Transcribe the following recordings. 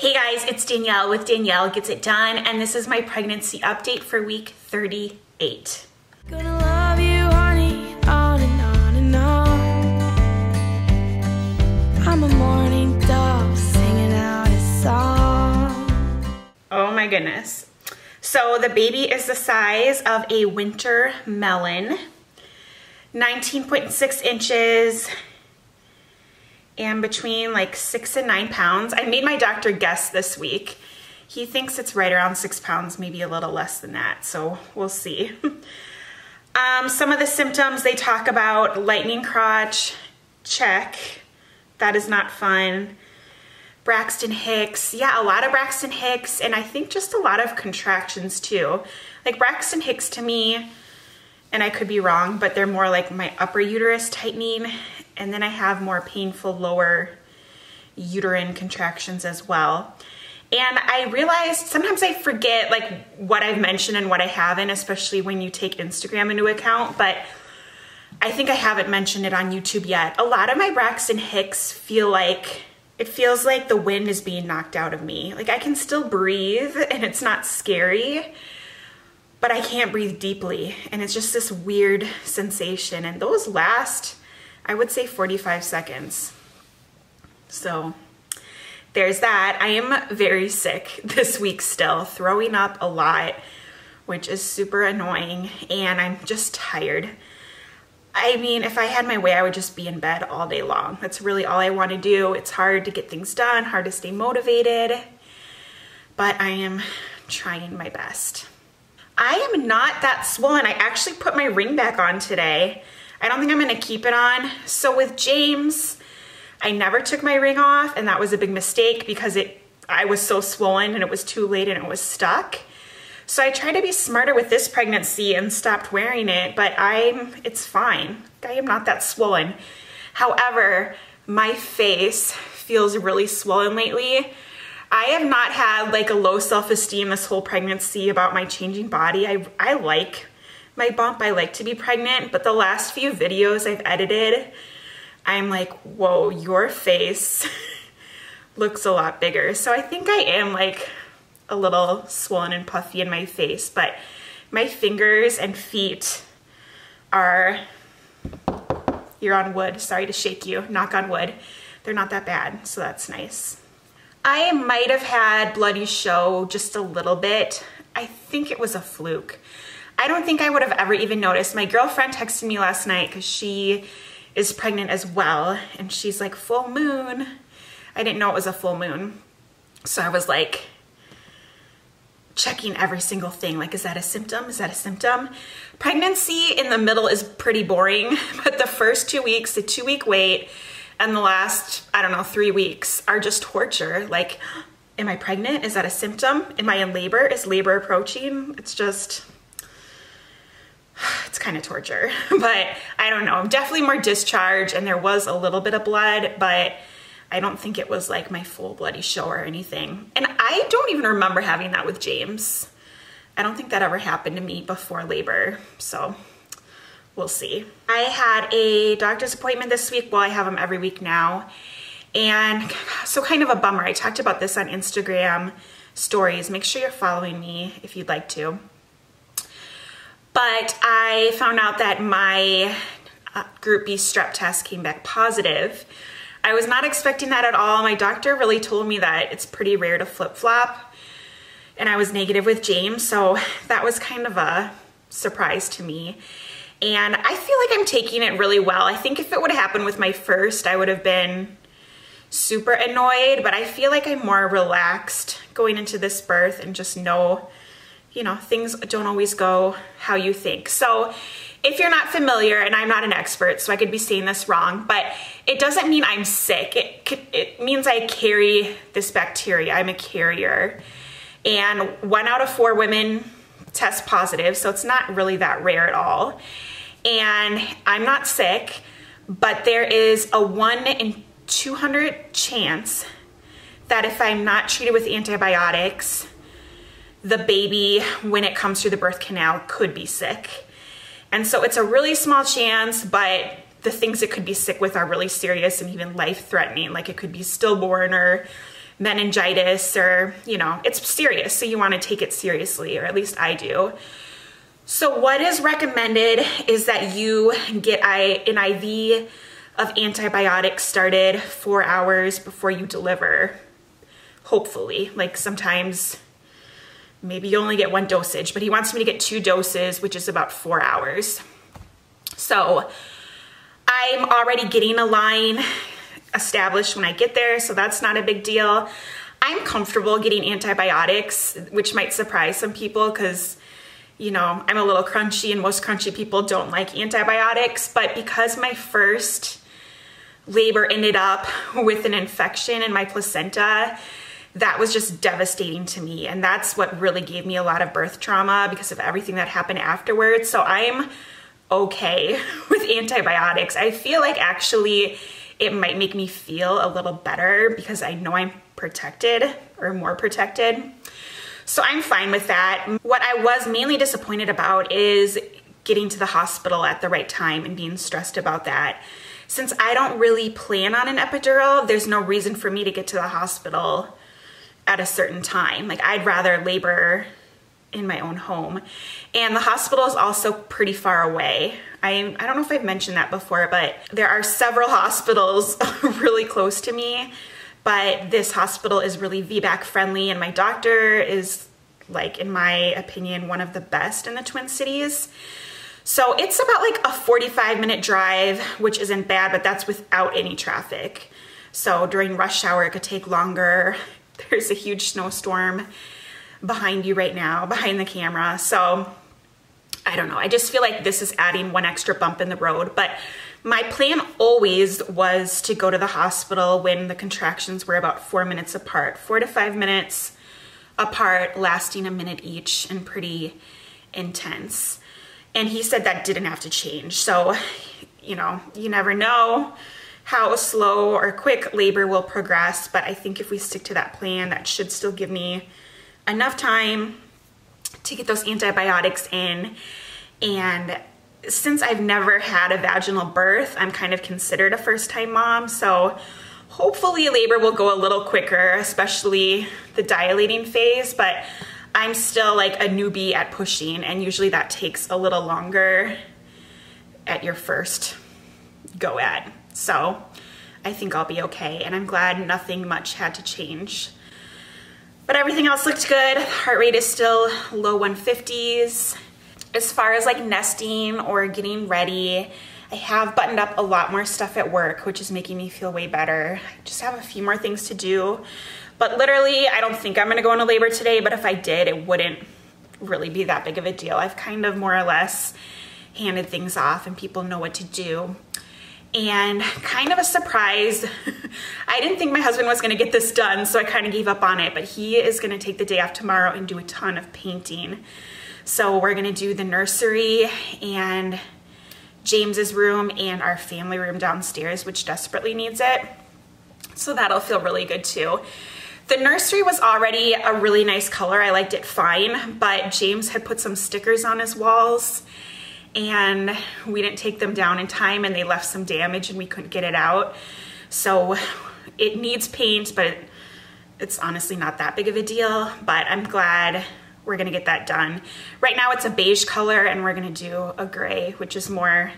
Hey guys, it's Danielle with Danielle Gets It Done, and this is my pregnancy update for week 38. Gonna love you, honey, on and on and on. I'm a morning dove singing out a song. Oh my goodness. So the baby is the size of a winter melon, 19.6 inches, and between like 6 and 9 pounds. I made my doctor guess this week. He thinks it's right around 6 pounds, maybe a little less than that, so we'll see. Some of the symptoms they talk about: lightning crotch, check. That is not fun. Braxton Hicks, yeah, a lot of Braxton Hicks, and I think just a lot of contractions too. Like Braxton Hicks to me, and I could be wrong, but they're more like my upper uterus tightening, and then I have more painful lower uterine contractions as well. And I realized sometimes I forget like what I've mentioned and what I haven't, especially when you take Instagram into account, but I think I haven't mentioned it on YouTube yet. A lot of my Braxton Hicks it feels like the wind is being knocked out of me. Like I can still breathe and it's not scary, but I can't breathe deeply. And it's just this weird sensation. And those last, I would say 45 seconds. So there's that. I am very sick this week still, throwing up a lot, which is super annoying. And I'm just tired. I mean, if I had my way, I would just be in bed all day long. That's really all I want to do. It's hard to get things done, hard to stay motivated, but I am trying my best. I am not that swollen. I actually put my ring back on today. I don't think I'm going to keep it on. So with James, I never took my ring off, and that was a big mistake because I was so swollen and it was too late and it was stuck. So I tried to be smarter with this pregnancy and stopped wearing it, but it's fine. I am not that swollen. However, my face feels really swollen lately. I have not had like a low self-esteem this whole pregnancy about my changing body. I like my bump. I like to be pregnant, but the last few videos I've edited, I'm like, whoa, your face looks a lot bigger. So I think I am like a little swollen and puffy in my face, but my fingers and feet are, you're on wood, sorry to shake you, knock on wood. They're not that bad, so that's nice. I might have had bloody show just a little bit. I think it was a fluke. I don't think I would have ever even noticed. My girlfriend texted me last night because she is pregnant as well, and she's like, full moon. I didn't know it was a full moon. So I was like, checking every single thing, like, is that a symptom? Is that a symptom? Pregnancy in the middle is pretty boring, but the first 2 weeks, the 2-week wait, and the last, I don't know, 3 weeks are just torture. Like, am I pregnant? Is that a symptom? Am I in labor? Is labor approaching? It's kind of torture, but I don't know. Definitely more discharge, and there was a little bit of blood, but I don't think it was like my full bloody show or anything. And I don't even remember having that with James. I don't think that ever happened to me before labor, so we'll see. I had a doctor's appointment this week. Well, I have them every week now. And so kind of a bummer. I talked about this on Instagram stories. Make sure you're following me if you'd like to. But I found out that my Group B strep test came back positive. I was not expecting that at all. My doctor really told me that it's pretty rare to flip-flop, and I was negative with James, so that was kind of a surprise to me. And I feel like I'm taking it really well. I think if it would have happened with my first, I would have been super annoyed, but I feel like I'm more relaxed going into this birth and just know, you know, things don't always go how you think. So if you're not familiar, and I'm not an expert, so I could be saying this wrong, but it doesn't mean I'm sick. It means I carry this bacteria. I'm a carrier. And 1 out of 4 women test positive, so it's not really that rare at all. And I'm not sick, but there is a 1 in 200 chance that if I'm not treated with antibiotics, the baby, when it comes through the birth canal, could be sick. And so it's a really small chance, but the things it could be sick with are really serious and even life-threatening. Like it could be stillborn or meningitis or, you know, it's serious. So you want to take it seriously, or at least I do. So what is recommended is that you get an IV of antibiotics started 4 hours before you deliver. Hopefully, like sometimes maybe you only get 1 dosage, but he wants me to get 2 doses, which is about 4 hours. So I'm already getting a line established when I get there, so that's not a big deal. I'm comfortable getting antibiotics, which might surprise some people because, you know, I'm a little crunchy and most crunchy people don't like antibiotics, but because my first labor ended up with an infection in my placenta, that was just devastating to me. And that's what really gave me a lot of birth trauma because of everything that happened afterwards. So I'm okay with antibiotics. I feel like actually it might make me feel a little better because I know I'm protected or more protected. So I'm fine with that. What I was mainly disappointed about is getting to the hospital at the right time and being stressed about that. Since I don't really plan on an epidural, there's no reason for me to get to the hospital at a certain time. Like, I'd rather labor in my own home. And the hospital is also pretty far away. I don't know if I've mentioned that before, but there are several hospitals really close to me, but this hospital is really VBAC friendly, and my doctor is, like, in my opinion, one of the best in the Twin Cities. So it's about like a 45-minute drive, which isn't bad, but that's without any traffic. So during rush hour, it could take longer. There's a huge snowstorm behind you right now, behind the camera. So I don't know. I just feel like this is adding 1 extra bump in the road. But my plan always was to go to the hospital when the contractions were about 4 minutes apart, 4 to 5 minutes apart, lasting a minute each and pretty intense. And he said that didn't have to change. So, you know, you never know how slow or quick labor will progress, but I think if we stick to that plan, that should still give me enough time to get those antibiotics in. And since I've never had a vaginal birth, I'm kind of considered a first-time mom, so hopefully labor will go a little quicker, especially the dilating phase, but I'm still like a newbie at pushing, and usually that takes a little longer at your first go at. So I think I'll be okay, and I'm glad nothing much had to change. But everything else looked good. Heart rate is still low 150s. As far as like nesting or getting ready, I have buttoned up a lot more stuff at work, which is making me feel way better. I just have a few more things to do. But literally, I don't think I'm gonna go into labor today, but if I did, it wouldn't really be that big of a deal. I've kind of more or less handed things off and people know what to do. And kind of a surprise, I didn't think my husband was gonna get this done, so I kind of gave up on it, but he is gonna take the day off tomorrow and do a ton of painting. So we're gonna do the nursery and James's room and our family room downstairs, which desperately needs it. So that'll feel really good too. The nursery was already a really nice color. I liked it fine, but James had put some stickers on his walls and we didn't take them down in time and they left some damage and we couldn't get it out. So it needs paint, but it's honestly not that big of a deal, but I'm glad we're gonna get that done. Right now it's a beige color and we're gonna do a gray, which is more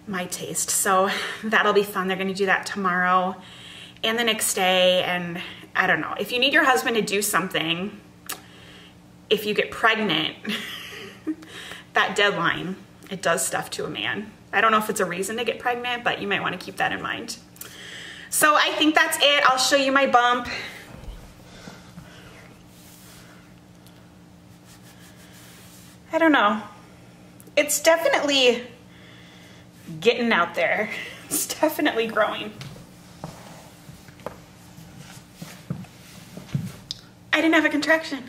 my taste. So that'll be fun. They're gonna do that tomorrow and the next day. And I don't know, if you need your husband to do something, if you get pregnant, that deadline, it does stuff to a man. I don't know if it's a reason to get pregnant, but you might want to keep that in mind. So I think that's it. I'll show you my bump. I don't know. It's definitely getting out there. It's definitely growing. I didn't have a contraction.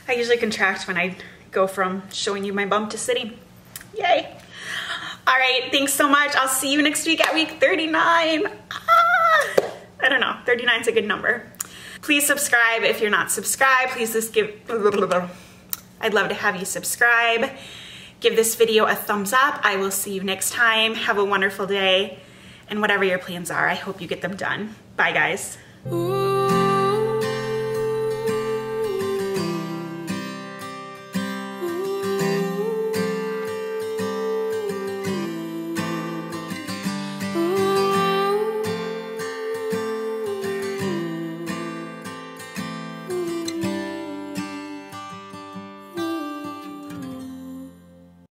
I usually contract when I go from showing you my bump to sitting. Yay. All right, thanks so much. I'll see you next week at week 39. I don't know, 39 is a good number. Please subscribe if you're not subscribed. Please just give, I'd love to have you subscribe. Give this video a thumbs up. I will see you next time. Have a wonderful day And whatever your plans are, I hope you get them done. Bye, guys. Ooh.